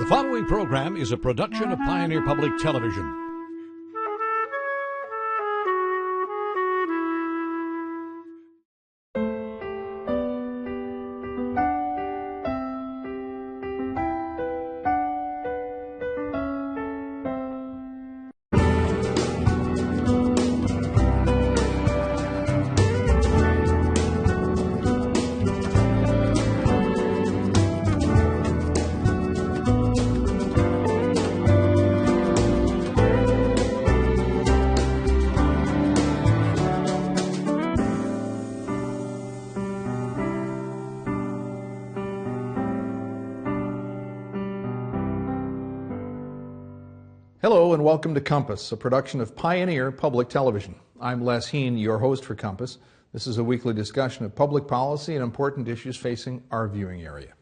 The following program is a production of Pioneer Public Television. Hello and welcome to Compass, a production of Pioneer Public Television. I'm Les Heen, your host for Compass. This is a weekly discussion of public policy and important issues facing our viewing area.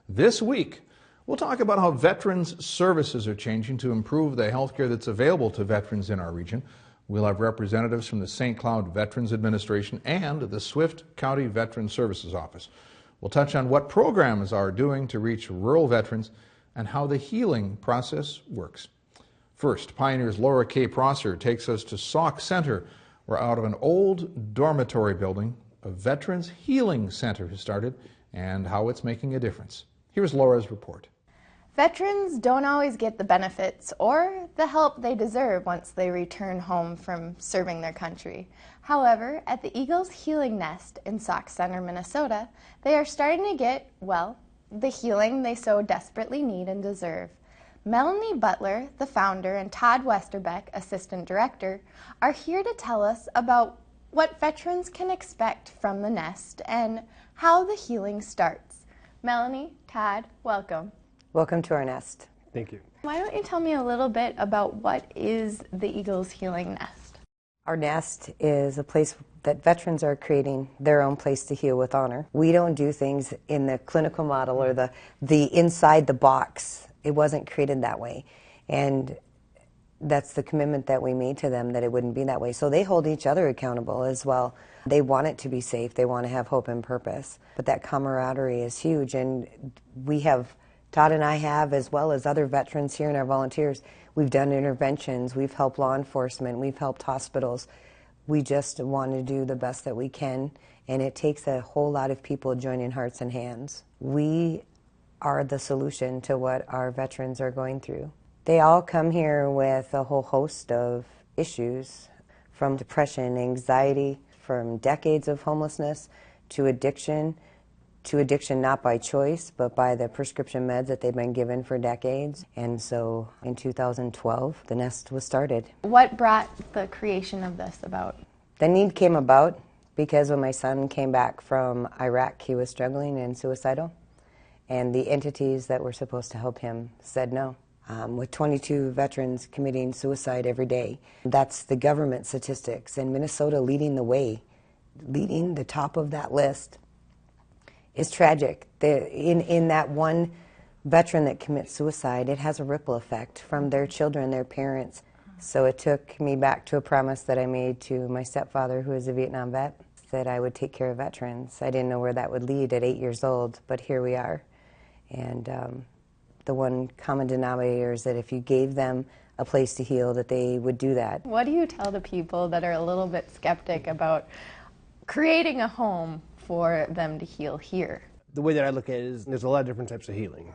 This week, we'll talk about how veterans' services are changing to improve the health care that's available to veterans in our region. We'll have representatives from the St. Cloud Veterans Administration and the Swift County Veteran Services Office. We'll touch on what programs are doing to reach rural veterans and how the healing process works. First, Pioneer's Laura K. Prosser takes us to Sauk Centre, where out of an old dormitory building, a Veterans Healing Center has started, and how it's making a difference. Here's Laura's report. Veterans don't always get the benefits or the help they deserve once they return home from serving their country. However, at the Eagles Healing Nest in Sauk Centre, Minnesota, they are starting to get, well, the healing they so desperately need and deserve. Melony, Butler, the founder, and Todd Westerbeck, assistant director, are here to tell us about what veterans can expect from the nest and how the healing starts. Melony, Todd, welcome. Welcome to our nest. Thank you. Why don't you tell me a little bit about what is the Eagles Healing Nest? Our nest is a place that veterans are creating their own place to heal with honor. We don't do things in the clinical model or the inside the box. It wasn't created that way, and that's the commitment that we made to them, that it wouldn't be that way. So they hold each other accountable as well. They want it to be safe. They want to have hope and purpose. But that camaraderie is huge, and we have, Todd and I have, as well as other veterans here and our volunteers, we've done interventions, we've helped law enforcement, we've helped hospitals. We just want to do the best that we can, and it takes a whole lot of people joining hearts and hands. We are the solution to what our veterans are going through. They all come here with a whole host of issues, from depression, anxiety, from decades of homelessness, to addiction not by choice, but by the prescription meds that they've been given for decades. And so in 2012, the nest was started. What brought the creation of this about? The need came about because when my son came back from Iraq, he was struggling and suicidal. And the entities that were supposed to help him said no. With 22 veterans committing suicide every day. That's the government statistics, and Minnesota leading the way, leading the top of that list, is tragic. In that one veteran that commits suicide, it has a ripple effect from their children, their parents. So it took me back to a promise that I made to my stepfather, who is a Vietnam vet, that I would take care of veterans. I didn't know where that would lead at 8 years old, but here we are. And the one common denominator is that if you gave them a place to heal, that they would do that. What do you tell the people that are a little bit skeptic about creating a home for them to heal here? The way that I look at it is there's a lot of different types of healing.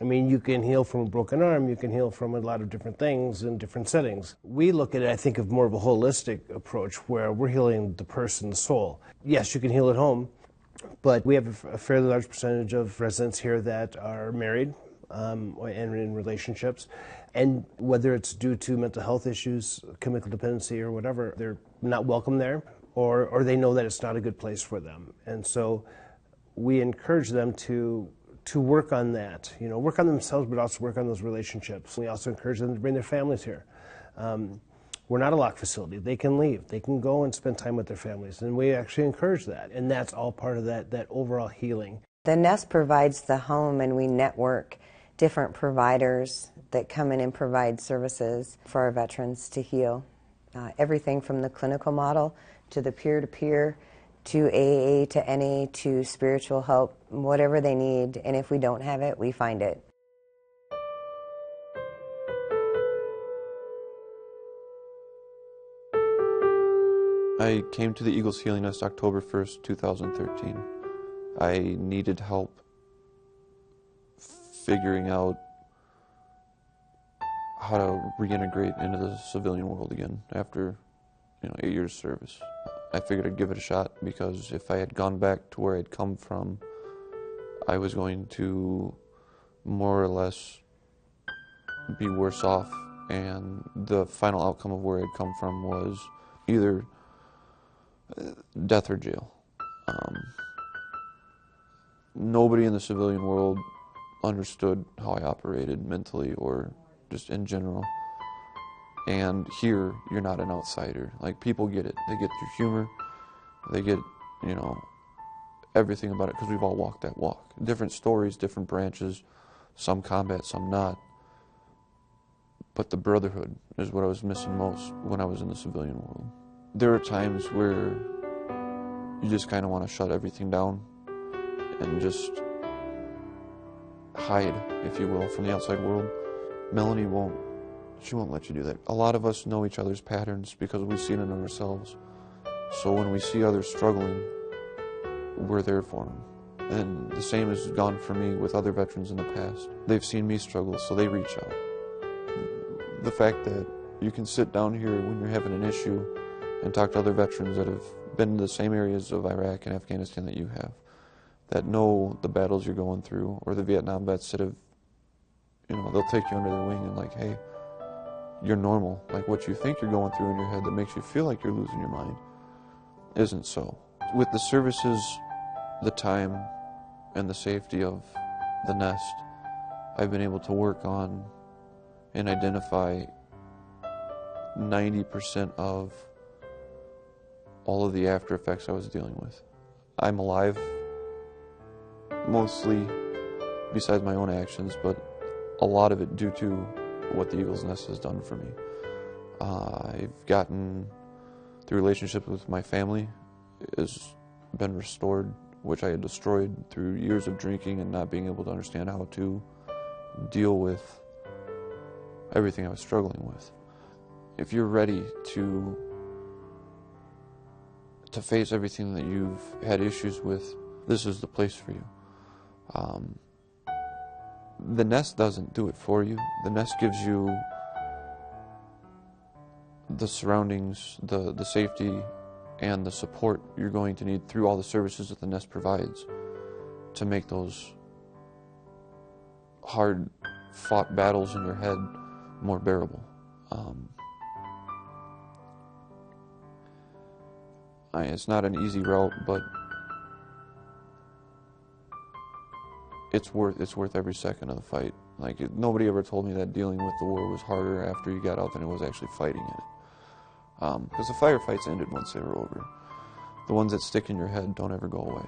I mean, you can heal from a broken arm, you can heal from a lot of different things in different settings. We look at it, I think, of more of a holistic approach where we're healing the person's soul. Yes, you can heal at home, but we have a fairly large percentage of residents here that are married and in relationships. And whether it's due to mental health issues, chemical dependency, or whatever, they're not welcome there, or they know that it's not a good place for them. And so we encourage them to work on that, work on themselves, but also work on those relationships. We also encourage them to bring their families here. We're not a locked facility. They can leave. They can go and spend time with their families, and we actually encourage that. And that's all part of that overall healing. The nest provides the home, and we network different providers that come in and provide services for our veterans to heal. Everything from the clinical model to the peer-to-peer to AA to NA to spiritual help, whatever they need. And if we don't have it, we find it. I came to the Eagles Healing Nest October 1st, 2013. I needed help figuring out how to reintegrate into the civilian world again after 8 years service. I figured I'd give it a shot because if I had gone back to where I'd come from, I was going to more or less be worse off, and the final outcome of where I'd come from was either death or jail. Nobody in the civilian world understood how I operated mentally or just in general. And here, you're not an outsider. Like, people get it. They get your humor. They get, everything about it, because we've all walked that walk. Different stories, different branches, some combat, some not. But the brotherhood is what I was missing most when I was in the civilian world. There are times where you just kind of want to shut everything down and just hide, if you will, from the outside world. Melony won't let you do that. A lot of us know each other's patterns because we've seen it in ourselves. So when we see others struggling, we're there for them. And the same has gone for me with other veterans in the past. They've seen me struggle, so they reach out. The fact that you can sit down here when you're having an issue and talk to other veterans that have been in the same areas of Iraq and Afghanistan that you have, that know the battles you're going through, or the Vietnam vets that have, they'll take you under their wing and like, hey, you're normal. Like, what you think you're going through in your head that makes you feel like you're losing your mind isn't so. With the services, the time, and the safety of the nest, I've been able to work on and identify 90% of all of the after effects I was dealing with. I'm alive, mostly besides my own actions, but a lot of it due to what the Eagles Nest has done for me. I've gotten the relationship with my family has been restored, which I had destroyed through years of drinking and not being able to understand how to deal with everything I was struggling with. If you're ready to face everything that you've had issues with, this is the place for you. The nest doesn't do it for you. The nest gives you the surroundings, the safety, and the support you're going to need through all the services that the nest provides to make those hard-fought battles in your head more bearable. It's not an easy route, but it's worth every second of the fight. Like, nobody ever told me that dealing with the war was harder after you got out than it was actually fighting it. Because the firefights ended once they were over. The ones that stick in your head don't ever go away.